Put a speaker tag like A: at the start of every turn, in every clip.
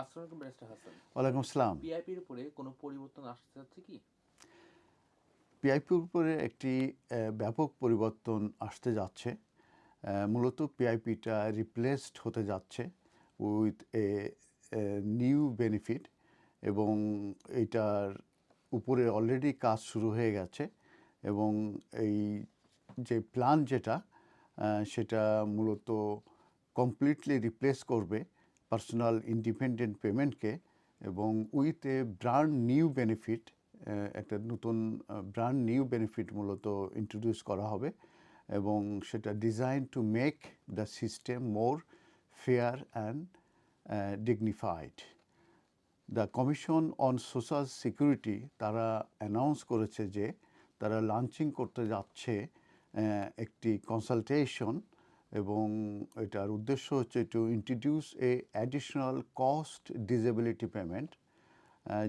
A: আসসালামু আলাইকুম ব্যারিস্টার হাসান।
B: ওয়ালাইকুম আসসালাম।
A: পিআইপির উপরে কোনো পরিবর্তন আসতে যাচ্ছে কি?
B: পিআইপির উপরে একটি ব্যাপক পরিবর্তন আসতে যাচ্ছে। মূলত পিআইপিটা রিপ্লেসড হতে যাচ্ছে উইথ নিউ বেনিফিট, এবং এইটার উপরে অলরেডি কাজ শুরু হয়ে গেছে। এবং এই যে প্ল্যান যেটা সেটা মূলত কমপ্লিটলি রিপ্লেস করবে পার্সোনাল ইন্ডিপেন্ডেন্ট পেমেন্টকে, এবং with a brand new benefit, একটা নতুন ব্র্যান্ড নিউ বেনিফিট মূলত ইন্ট্রোডিউস করা হবে, এবং সেটা design to make the system more fair and dignified. The commission on social security তারা অ্যানাউন্স করেছে যে তারা লঞ্চিং করতে যাচ্ছে একটি কনসালটেশন, এবং এটার উদ্দেশ্য হচ্ছে to introduce A additional cost disability payment,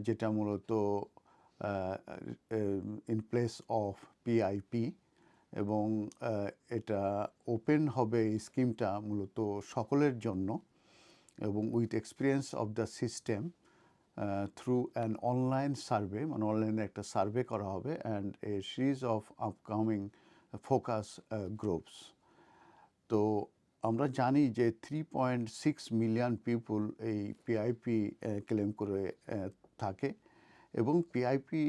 B: যেটা মূলত ইন প্লেস অফ পিআইপি, এবং এটা ওপেন হবে এই স্কিমটা মূলত সকলের জন্য, এবং with experience of the system through an online survey, মানে অনলাইনে একটা সার্ভে করা হবে, and a series of upcoming focus groups. তো আমরা জানি যে 3.6 মিলিয়ন পিপুল এই পিআইপি ক্লেম করে থাকে, এবং পিআইপি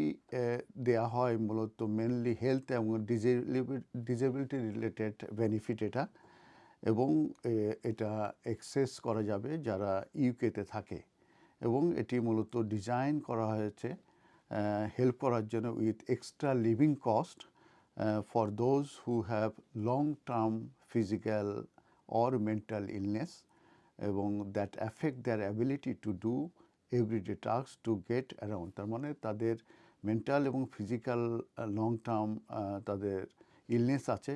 B: দেয়া হয় মূলত মেনলি হেলথ এবং ডিসেবিলিটি রিলেটেড বেনিফিট এটা, এবং এটা অ্যাক্সেস করা যাবে যারা ইউকেতে থাকে, এবং এটি মূলত ডিজাইন করা হয়েছে হেল্প করার জন্য with extra living cost for those who have long-term physical or mental illness, এবং that affect their ability to do everyday tasks to get around। তার মানে তাদের মেন্টাল এবং ফিজিক্যাল লং টার্ম তাদের ইলনেস আছে,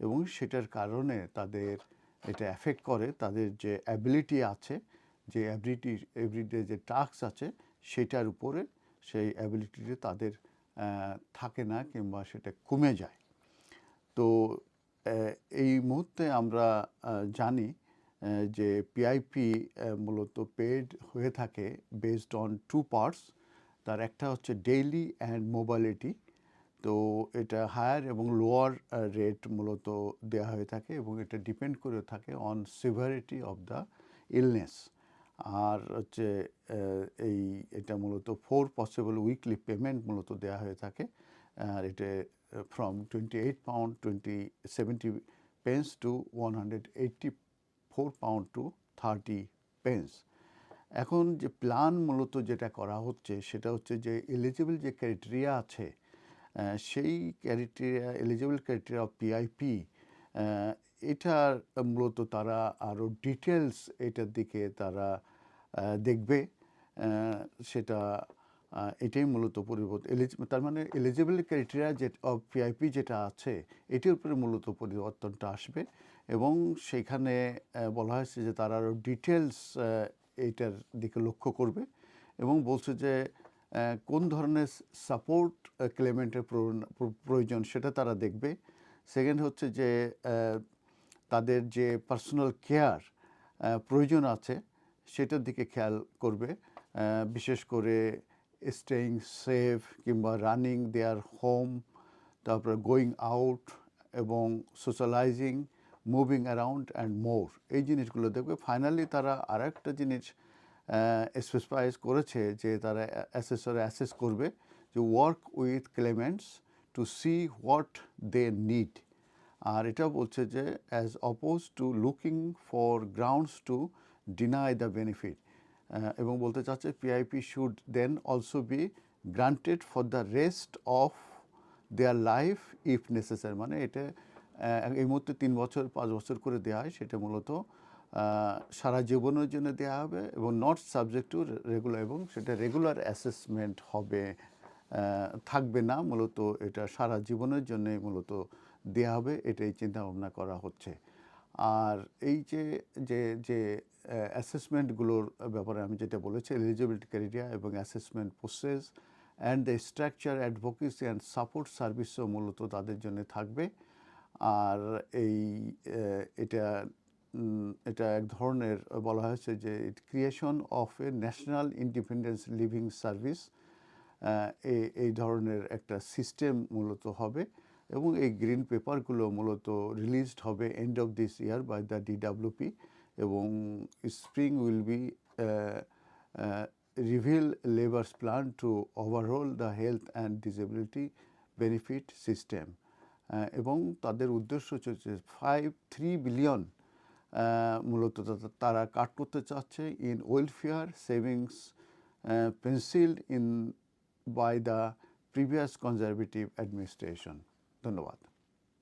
B: এবং সেটার কারণে তাদের এটা অ্যাফেক্ট করে তাদের যে অ্যাবিলিটি আছে, যে এভরিডে যে টাস্ক আছে সেটার উপরে সেই অ্যাবিলিটিটা তাদের থাকে না, কিংবা সেটা কমে যায়। তো এই মুহূর্তে আমরা জানি যে পিআইপি মূলত পেড হয়ে থাকে বেসড অন টু পার্টস। তার একটা হচ্ছে ডেইলি অ্যান্ড মোবালিটি। তো এটা হায়ার এবং লোয়ার রেট মূলত দেওয়া হয়ে থাকে, এবং এটা ডিপেন্ড করে থাকে on severity of the illness. আর হচ্ছে এটা মূলত 4 পসিবল উইকলি পেমেন্ট মূলত দেওয়া হয়ে থাকে। আর এটা from £28 70 pence to £184 to 30 pence। এখন যে প্ল্যান মূলত যেটা করা হচ্ছে সেটা হচ্ছে যে এলিজিবল যে ক্রাইটেরিয়া আছে, সেই criteria, eligible criteria of PIP, এটার মূলত তারা আরও ডিটেলস এটার দিকে তারা দেখবে। সেটা এটাই মূলত পরিবর্তন, তার মানে এলিজিবল ক্রাইটেরিয়া যে অফ পিআইপি যেটা আছে এটির উপরে মূলত পরিবর্তনটা আসবে, এবং সেখানে বলা হয়েছে যে তারা আরও ডিটেলস এইটার দিকে লক্ষ্য করবে, এবং বলছে যে কোন ধরনের সাপোর্ট ক্লেমেন্টের প্রয়োজন সেটা তারা দেখবে। সেকেন্ড হচ্ছে যে তাদের যে পার্সোনাল কেয়ার প্রয়োজন আছে সেটার দিকে খেয়াল করবে, বিশেষ করে স্টেইং সেফ কিংবা রানিং দেয়ার হোম, তারপরে গোয়িং আউট এবং socialising, moving around and more, এই জিনিসগুলো দেখবে। ফাইনালি তারা আর একটা জিনিস স্পেসিফাইজ করেছে যে তারা অ্যাসেস করবে যে work with claimants to see what they need. আর এটা বলছে যে as oppose to looking for grounds to deny the benefit, এবং বলতে চাচ্ছে PIP should then also be granted for the rest of their life if necessary. মানে এটা এই মুহূর্তে 3 বছর 5 বছর করে দেওয়া হয়, সেটা মূলত সারা জীবনের জন্য দেওয়া হবে, এবং নট সাবজেক্ট টু রেগুলার, এবং সেটা রেগুলার অ্যাসেসমেন্ট হবে থাকবে না, মূলত এটা সারা জীবনের জন্যই মূলত দেওয়া হবে, এটাই চিন্তা ভাবনা করা হচ্ছে। আর এই যে যে যে অ্যাসেসমেন্টগুলোর ব্যাপারে আমি যেটা বলেছি, এলিজিবিলিটি ক্রাইটেরিয়া এবং assessment process and the structure, advocacy and support সার্ভিসও মূলত তাদের জন্য থাকবে। আর এটা এটা এক ধরনের বলা হয়েছে যে creation of a national independence living service, এই ধরনের একটা সিস্টেম মূলত হবে এবং এই গ্রিন পেপারগুলো মূলত রিলিজড হবে end of this year by the DWP এবং spring will be reveal Labour's plan to overall the health and disability benefit system এবং তাদের উদ্দেশ্য হচ্ছে 3 বিলিয়ন মূলত তারা কাট করতে চাচ্ছে in welfare savings pencilled in by the previous Conservative administration. ধন্যবাদ।